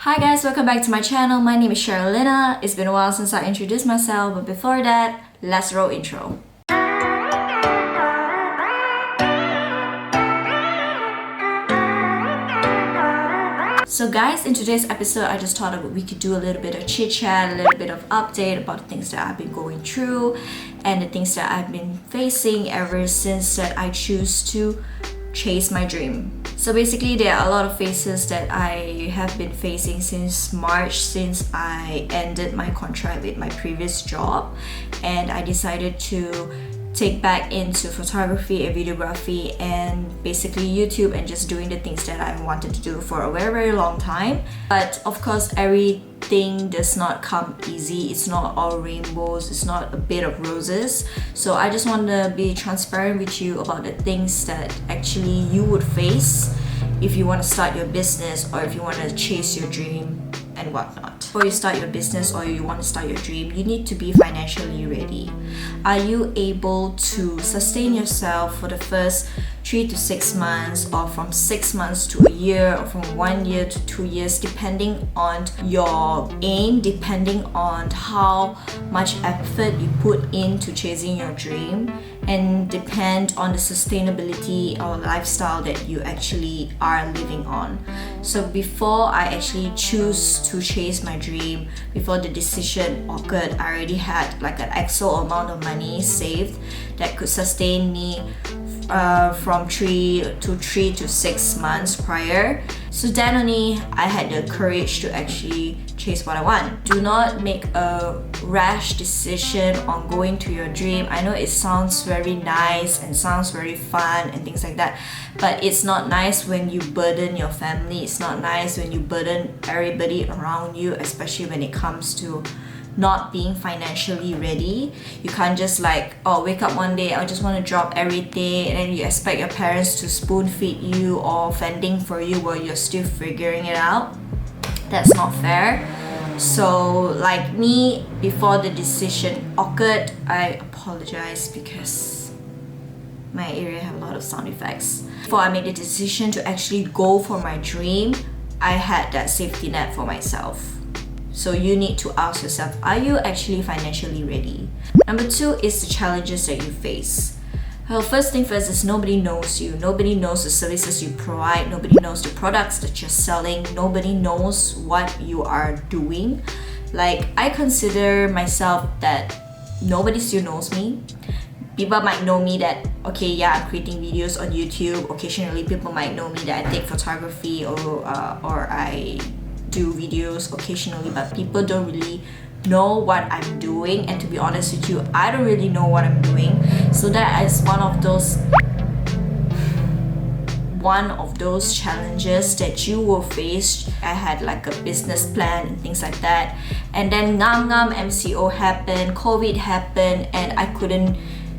Hi guys, welcome back to my channel. My name is Syeril Elena. It's been a while since I introduced myself, but before that, let's roll intro. So guys, in today's episode, I just thought we could do a little bit of chit chat, a little bit of update about the things that I've been going through and the things that I've been facing ever since that I choose to chase my dream. So basically, there are a lot of phases that I have been facing since March, since I ended my contract with my previous job and I decided to take back into photography and videography and basically YouTube and just doing the things that I wanted to do for a very long time. But of course, everything does not come easy. It's not all rainbows, it's not a bit of roses. So I just want to be transparent with you about the things that actually you would face if you want to start your business or if you want to chase your dream and whatnot. Before you start your business or you want to start your dream, you need to be financially ready. Are you able to sustain yourself for the first 3 to 6 months, or from 6 months to a year, or from 1 year to 2 years, depending on your aim, depending on how much effort you put into chasing your dream, and depend on the sustainability or lifestyle that you actually are living on. So before I actually choose to chase my dream, before the decision occurred, I already had like an actual amount of money saved that could sustain me from 3 to 6 months prior. So then only I had the courage to actually chase what I want. Do not make a rash decision on going to your dream. I know it sounds very nice and sounds very fun and things like that, but it's not nice when you burden your family. It's not nice when you burden everybody around you, especially when it comes to not being financially ready. You can't just wake up one day, I just want to drop everything, and then you expect your parents to spoon feed you or fending for you while you're still figuring it out. That's not fair. So like me, before the decision occurred, I apologize because my area have a lot of sound effects. Before I made the decision to actually go for my dream, I had that safety net for myself. So you need to ask yourself, are you actually financially ready? Number 2 is the challenges that you face. Well, first thing first is nobody knows you. Nobody knows the services you provide. Nobody knows the products that you're selling. Nobody knows what you are doing. Like, I consider myself that nobody still knows me. People might know me that, okay, yeah, I'm creating videos on YouTube. Occasionally, people might know me that I take photography or I do videos occasionally, but people don't really know what I'm doing, and to be honest with you, I don't really know what I'm doing. So that is one of those challenges that you will face. I had like a business plan and things like that, and then MCO happened, COVID happened, and I couldn't,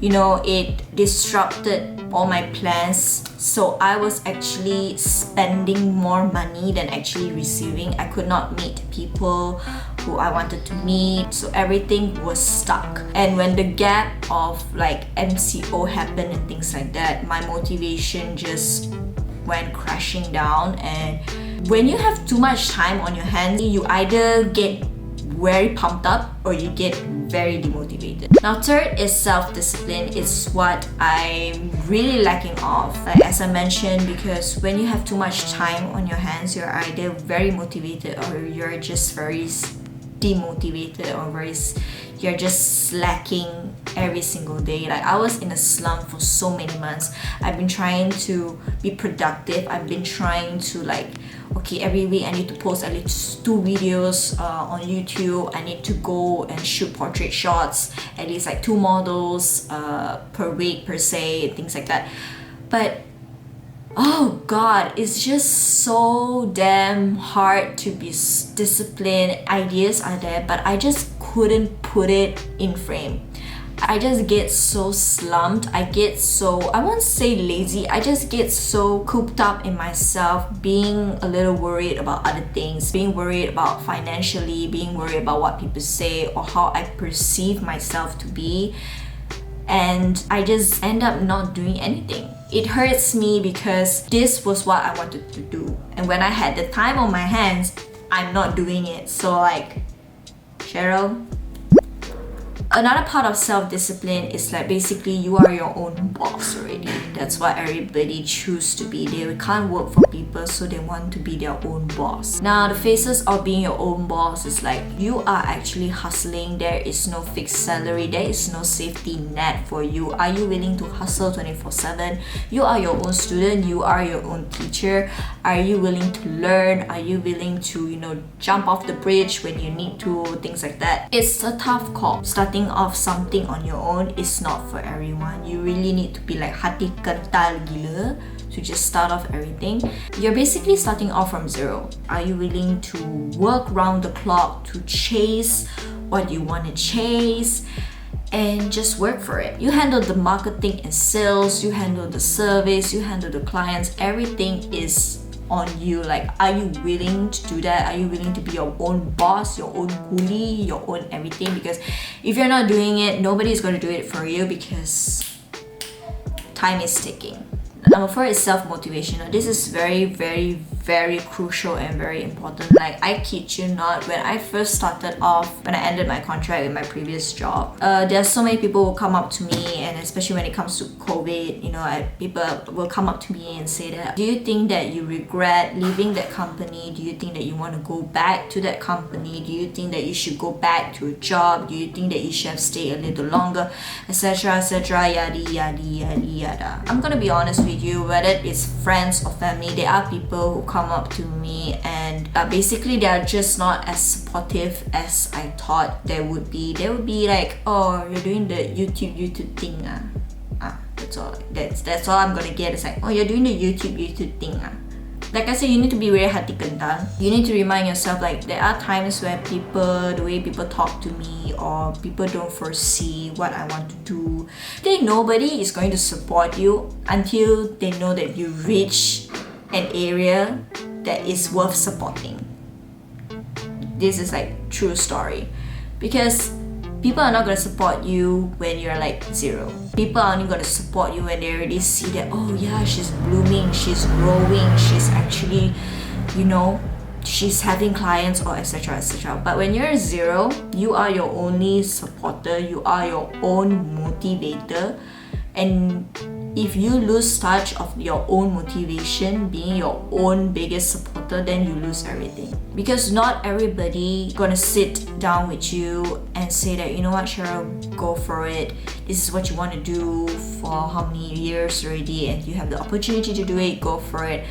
it disrupted all my plans. So I was actually spending more money than actually receiving. I could not meet people who I wanted to meet, so everything was stuck. And when the gap of like MCO happened and things like that, my motivation just went crashing down. And when you have too much time on your hands, you either get very pumped up or you get very demotivated. Now, third is self-discipline. It's what I'm really lacking of, like as I mentioned, because when you have too much time on your hands, you're either very motivated or you're just very demotivated, or you're just slacking every single day. Like, I was in a slump for so many months. I've been trying to be productive. I've been trying to okay, every week I need to post at least 2 videos on YouTube. I need to go and shoot portrait shots, at least 2 models per week per se, things like that. But oh god, it's just so damn hard to be disciplined. Ideas are there, but I just couldn't put it in frame. I just get so slumped. I won't say lazy, I just get so cooped up in myself, being a little worried about other things, being worried about financially, being worried about what people say or how I perceive myself to be. And I just end up not doing anything. It hurts me because this was what I wanted to do. And when I had the time on my hands, I'm not doing it. So like, Syeril, another part of self-discipline is like basically you are your own boss already. That's what everybody choose to be. They can't work for people, so they want to be their own boss. Now the phases of being your own boss is like you are actually hustling. There is no fixed salary. There is no safety net for you. Are you willing to hustle 24/7? You are your own student. You are your own teacher. Are you willing to learn? Are you willing to, jump off the bridge when you need to? Things like that. It's a tough call. Starting off something on your own is not for everyone. You really need to be like hati kental gila to just start off everything. You're basically starting off from zero. Are you willing to work round the clock to chase what you want to chase and just work for it? You handle the marketing and sales, you handle the service, you handle the clients. Everything is on you. Like, are you willing to do that? Are you willing to be your own boss, your own coolie, your own everything? Because if you're not doing it, nobody's going to do it for you because time is ticking. Number 4 is self-motivation. This is very, very, very crucial and very important. Like, I kid you not, when I first started off, when I ended my contract with my previous job, there are so many people who come up to me, and especially when it comes to COVID, people will come up to me and say that, do you think that you regret leaving that company? Do you think that you want to go back to that company? Do you think that you should go back to a job? Do you think that you should have stayed a little longer? Etc, etc, yada, yada, yada, yada. I'm gonna be honest with you, whether it's friends or family, there are people who come up to me and basically they are just not as supportive as I thought they would be. They would be like, oh, you're doing the YouTube thing. That's all I'm gonna get. It's like, oh, you're doing the YouTube thing. Like I said, you need to be very hati kental. You need to remind yourself, like, there are times where the way people talk to me, or people don't foresee what I want to do. Then nobody is going to support you until they know that you reach an area that is worth supporting. This is like true story, because people are not going to support you when you're like zero. People are only going to support you when they already see that, oh yeah, she's blooming, she's growing, she's actually, she's having clients, or etc, etc. But when you're zero, you are your only supporter, you are your own motivator. And if you lose touch of your own motivation, being your own biggest supporter, then you lose everything. Because not everybody gonna sit down with you and say that, you know what, Syeril, go for it. This is what you want to do for how many years already, and you have the opportunity to do it, go for it.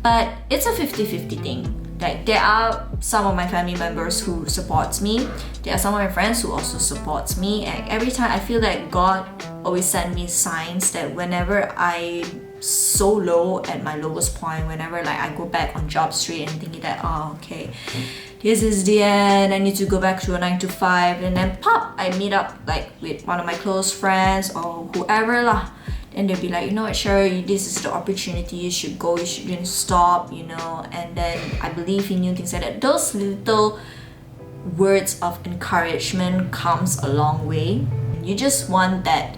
But it's a 50-50 thing. Like, there are some of my family members who supports me. There are some of my friends who also supports me. And every time I feel like God always send me signs that whenever I'm so low at my lowest point, whenever like I go back on job street and thinking that, oh, okay, this is the end, I need to go back to a 9 to 5, and then pop, I meet up like with one of my close friends or whoever lah. And they'll be like, you know what, Syeril, this is the opportunity, you should go, you shouldn't stop, and then I believe in you, things like that. Those little words of encouragement comes a long way. You just want that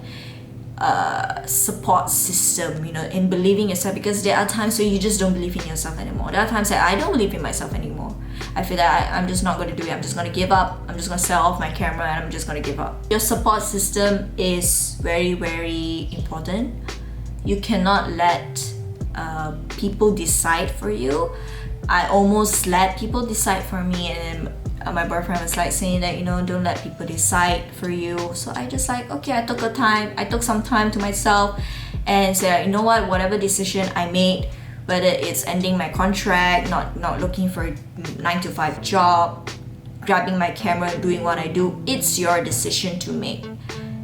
support system, in believing yourself, because there are times where you just don't believe in yourself anymore. There are times that I don't believe in myself anymore. I feel that I'm just not going to do it. I'm just going to give up. I'm just going to sell off my camera and I'm just going to give up. Your support system is very, very important. You cannot let people decide for you. I almost let people decide for me, and then my boyfriend was like saying that, don't let people decide for you. So I just like, okay, I took some time to myself and said, you know what, whatever decision I made, whether it's ending my contract, not looking for a 9 to 5 job, grabbing my camera, doing what I do, it's your decision to make.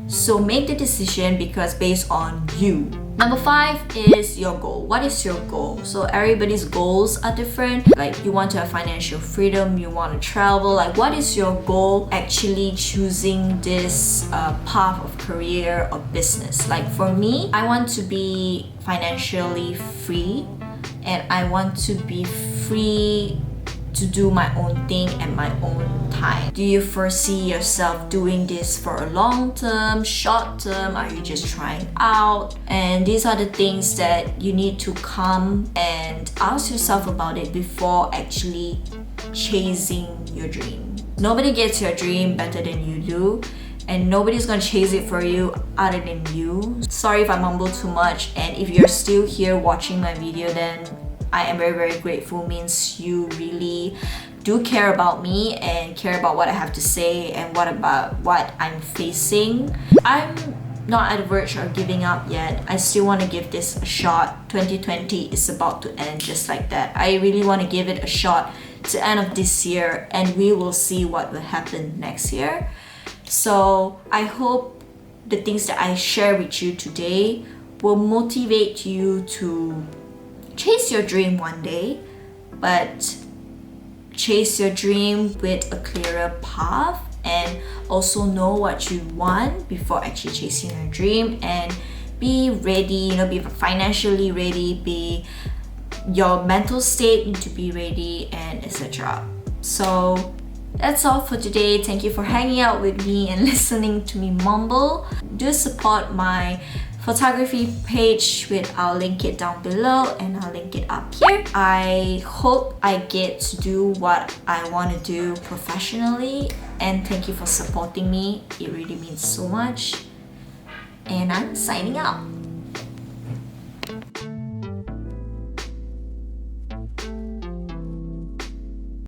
So make the decision because based on you. Number 5 is your goal. What is your goal? So everybody's goals are different. Like, you want to have financial freedom, you want to travel. Like, what is your goal actually choosing this path of career or business? Like, for me, I want to be financially free, and I want to be free to do my own thing at my own time. Do you foresee yourself doing this for a long term, short term? Are you just trying out? And these are the things that you need to come and ask yourself about it before actually chasing your dream. Nobody gets your dream better than you do, and nobody's gonna chase it for you other than you. Sorry if I mumble too much, and if you're still here watching my video, then I am very grateful. Means you really do care about me and care about what I have to say and what about what I'm facing. I'm not at the verge of giving up yet. I still want to give this a shot. 2020 is about to end just like that. I really want to give it a shot to the end of this year, and we will see what will happen next year. So I hope the things that I share with you today will motivate you to chase your dream one day, but chase your dream with a clearer path, and also know what you want before actually chasing your dream, and be ready, be financially ready, be your mental state need to be ready, and etc. So that's all for today. Thank you for hanging out with me and listening to me mumble. Do support my photography page I'll link it down below, and I'll link it up here. I hope I get to do what I want to do professionally, and thank you for supporting me. It really means so much, and I'm signing out.